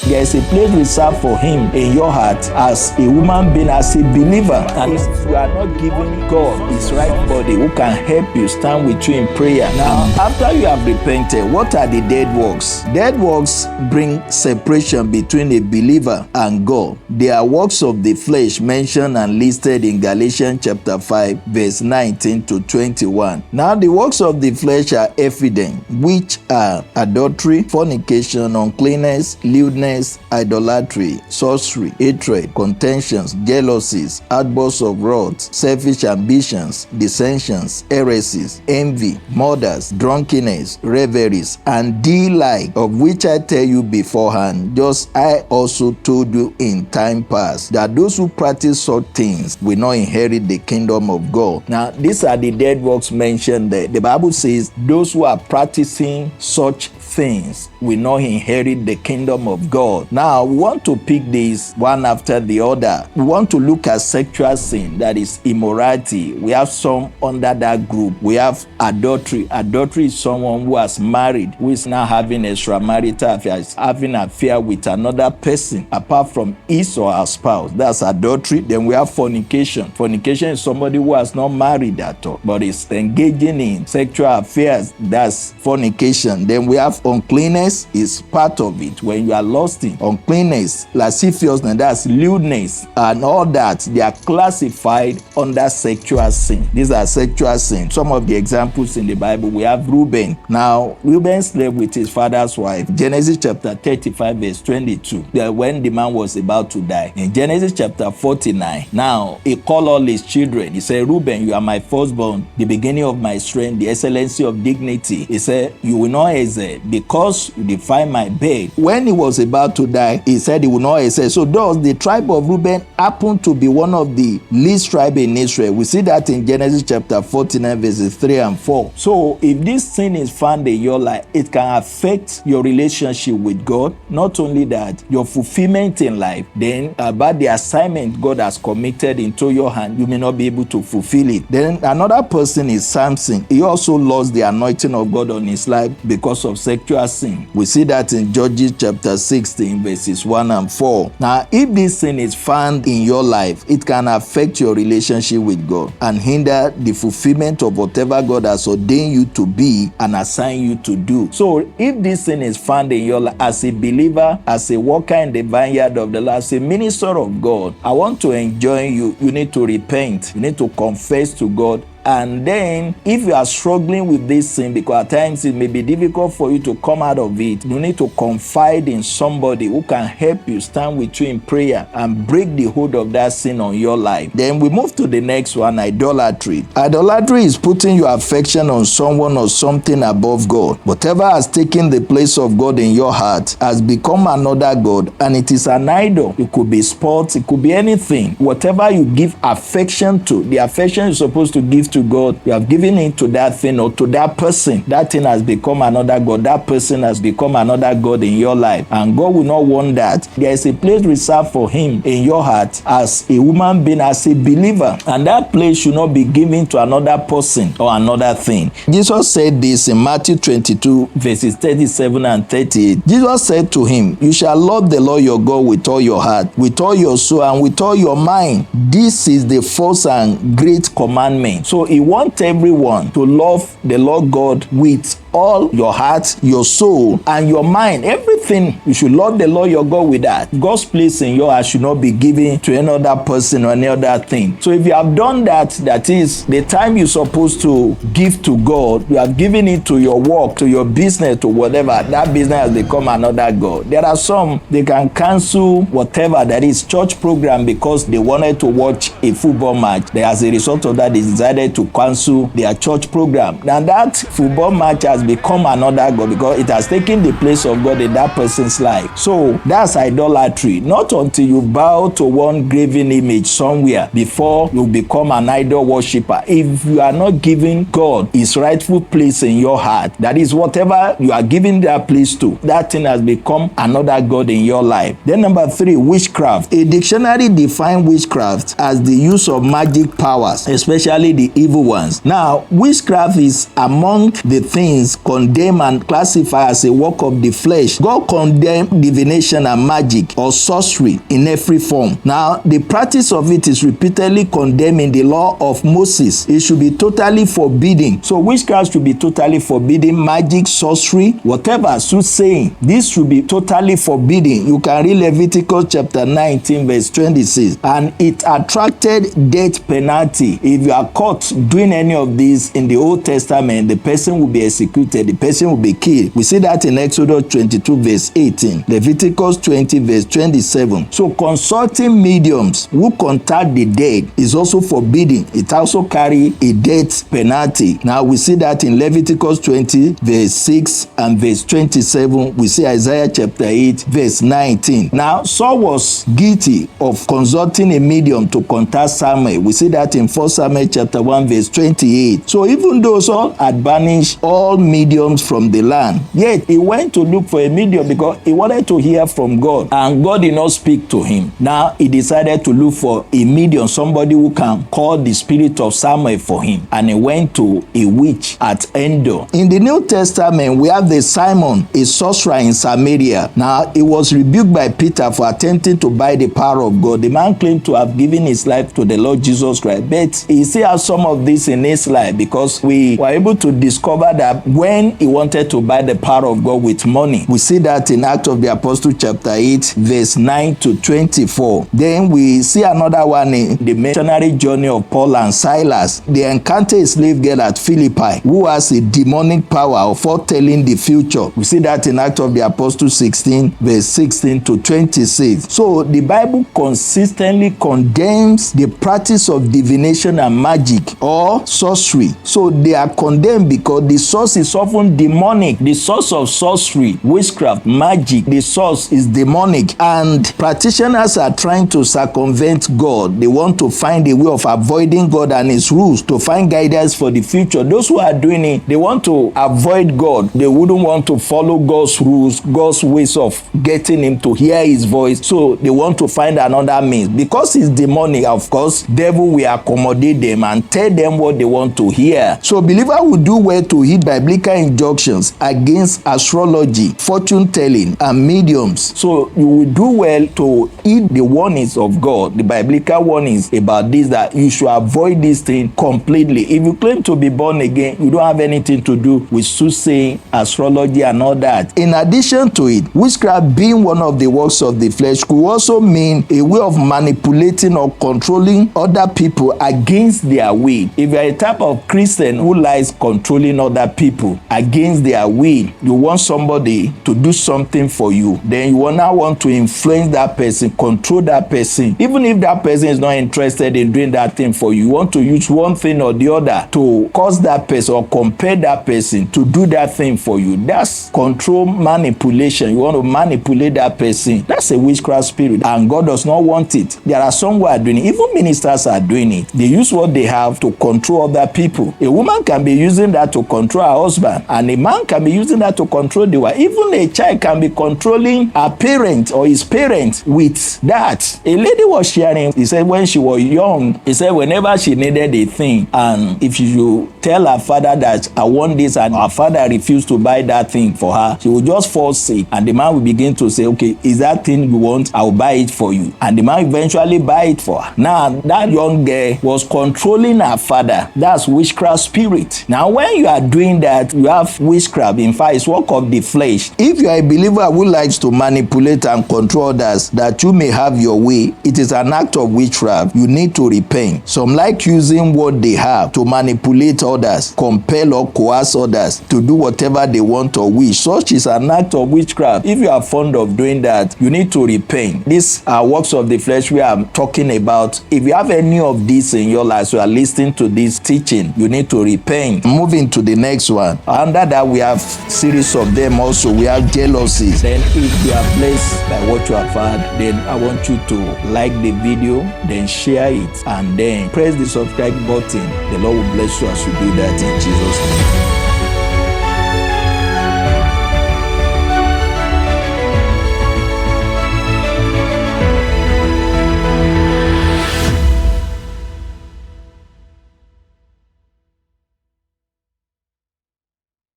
There is a place reserved for him in your heart as a human being, as a believer. And if you are not giving God his right body who can help you, stand with you in prayer. Now, after you have repented, what are the dead works? Dead works bring separation between a believer and God. They are works of the flesh mentioned and listed in Galatians chapter 5, verse 19 to 21. Now, the works of the flesh are evident, which are adultery, fornication, uncleanness, lewdness, idolatry, sorcery, hatred, contentions, jealousies, outbursts of wrath, selfish ambitions, dissensions, heresies, envy, murders, drunkenness, revelries, and the like, of which I tell you beforehand, just I also told you in time past, that those who practice such things will not inherit the kingdom of God. Now, these are the dead works mentioned there. The Bible says those who are practicing such things will not inherit the kingdom of God. Now, we want to pick these one after the other. We want to look at sexual sin, that is immorality. We have some under that group. We have adultery. Adultery is someone who has married, who is now having extramarital affairs, having an affair with another person apart from his or her spouse. That's adultery. Then we have fornication. Fornication is somebody who has not married at all, but is engaging in sexual affairs. That's fornication. Then we have uncleanness, is part of it. When you are lost in uncleanness, lasciviousness, that's lewdness, and all that, they are classified under sexual sin. These are sexual sins. Some of the examples in the Bible, we have Reuben. Now, Reuben slept with his father's wife. Genesis chapter 35, verse 22. When the man was about to die. In Genesis chapter 49, now he called all his children. He said, Reuben, you are my firstborn, the beginning of my strength, the excellency of dignity. He said, you will not hesitate, because you defile my bed. When he was about to die, he said he would not hesitate. So thus the tribe of Reuben happened to be one of the least tribes in Israel. We see that in Genesis chapter 49, verses 3 and 4. So if this sin is found in your life, it can affect your relationship with God. Not only that, your fulfillment in life, then about the assignment God has committed into your hand, you may not be able to fulfill it. Then another person is Samson. He also lost the anointing of God on his life because of sexual sin. We see that in Judges chapter 16, verses 1 and 4. Now, if this sin is found in your life, it can affect your relationship with God and hinder the fulfillment of whatever God has ordained you to be and assigned you to do. So, if this sin is found in your life, as a believer, as a worker in the vineyard of the Lord, as a minister of God, I want to enjoin you. You need to repent. You need to confess to God. And then, if you are struggling with this sin, because at times it may be difficult for you to come out of it, you need to confide in somebody who can help you, stand with you in prayer, and break the hold of that sin on your life. Then we move to the next one, idolatry. Idolatry is putting your affection on someone or something above God. Whatever has taken the place of God in your heart has become another God, and it is an idol. It could be sports, it could be anything. Whatever you give affection to, the affection you're supposed to give to God, you have given it to that thing or to that person. That thing has become another God. That person has become another God in your life. And God will not want that. There is a place reserved for him in your heart as a human being, as a believer. And that place should not be given to another person or another thing. Jesus said this in Matthew 22, verses 37 and 38. Jesus said to him, you shall love the Lord your God with all your heart, with all your soul, and with all your mind. This is the first and great commandment. So he wants everyone to love the Lord God with all your heart, your soul, and your mind. Everything, you should love the Lord your God with that. God's place in your heart should not be given to any other person or any other thing. So if you have done that, that is the time you're supposed to give to God, you have given it to your work, to your business, to whatever, that business has become another God. There are some, they can cancel whatever that is church program because they wanted to watch a football match. As a result of that, they decided to cancel their church program. Now that football match has become another God because it has taken the place of God in that person's life. So that's idolatry. Not until you bow to one graven image somewhere before you become an idol worshiper. If you are not giving God his rightful place in your heart, that is whatever you are giving that place to, that thing has become another God in your life. Then number 3, witchcraft. A dictionary defines witchcraft as the use of magic powers, especially the evil ones. Now, witchcraft is among the things is condemned and classified as a work of the flesh. God condemned divination and magic or sorcery in every form. Now, the practice of it is repeatedly condemned in the law of Moses. It should be totally forbidden. So witchcraft should be totally forbidden. Magic, sorcery, whatever, soothsaying, this should be totally forbidden. You can read Leviticus chapter 19 verse 26. And it attracted death penalty. If you are caught doing any of these in the Old Testament, the person will be executed. The person will be killed. We see that in Exodus 22 verse 18. Leviticus 20 verse 27. So consulting mediums who contact the dead is also forbidden. It also carry a death penalty. Now we see that in Leviticus 20 verse 6 and verse 27. We see Isaiah chapter 8 verse 19. Now Saul was guilty of consulting a medium to contact Samuel. We see that in 1 Samuel chapter 1 verse 28. So even though Saul had banished all mediums from the land, yet he went to look for a medium because he wanted to hear from God, and God did not speak to him. Now he decided to look for a medium, somebody who can call the spirit of Samuel for him, and he went to a witch at Endor. In the New Testament, we have the Simon, a sorcerer in Samaria. Now he was rebuked by Peter for attempting to buy the power of God. The man claimed to have given his life to the Lord Jesus Christ, but he still has some of this in his life, because we were able to discover that when he wanted to buy the power of God with money, we see that in Acts of the Apostle chapter 8 verse 9 to 24. Then we see another one in the missionary journey of Paul and Silas. They encounter a slave girl at Philippi who has a demonic power of foretelling the future. We see that in Acts of the Apostle 16 verse 16 to 26. So the Bible consistently condemns the practice of divination and magic or sorcery. So they are condemned because the source is often demonic. The source of sorcery, witchcraft, magic, the source is demonic, and practitioners are trying to circumvent God. They want to find a way of avoiding God and his rules to find guidance for the future. Those who are doing it, they want to avoid God. They wouldn't want to follow God's rules, God's ways of getting him to hear his voice. So they want to find another means. Because it's demonic, of course, devil will accommodate them and tell them what they want to hear. So believer will do well to heed biblical injunctions against astrology, fortune telling, and mediums. So you will do well to heed the warnings of God, the biblical warnings about this, that you should avoid this thing completely. If you claim to be born again, you don't have anything to do with soothsaying, astrology, and all that. In addition to it, witchcraft being one of the works of the flesh could also mean a way of manipulating or controlling other people against their will. If you are a type of Christian who likes controlling other people against their will, you want somebody to do something for you, then you will now want to influence that person, control that person. Even if that person is not interested in doing that thing for you, you want to use one thing or the other to cause that person or compel that person to do that thing for you. That's control manipulation. You want to manipulate that person. That's a witchcraft spirit, and God does not want it. There are some who are doing it. Even ministers are doing it. They use what they have to control other people. A woman can be using that to control her husband, and a man can be using that to control the wife. Even a child can be controlling her parent or his parent with that. A lady was sharing, he said when she was young, he said whenever she needed a thing, and if you tell her father that I want this, and her father refused to buy that thing for her, she would just fall sick, and the man will begin to say, okay, is that thing you want? I will buy it for you. And the man eventually buy it for her. Now that young girl was controlling her father. That's witchcraft spirit. Now when you are doing that, you have witchcraft. In fact, it's work of the flesh. If you are a believer who likes to manipulate and control others that you may have your way, it is an act of witchcraft. You need to repent. Some like using what they have to manipulate others, compel or coerce others to do whatever they want or wish. Such is an act of witchcraft. If you are fond of doing that, you need to repent. These are works of the flesh we are talking about. If you have any of these in your life, so you are listening to this teaching, you need to repent. Moving to the next one. Under that, we have series of them also. We have jealousies. Then if you are blessed by what you have heard, then I want you to like the video, then share it, and then press the subscribe button. The Lord will bless you as you do that in Jesus' name.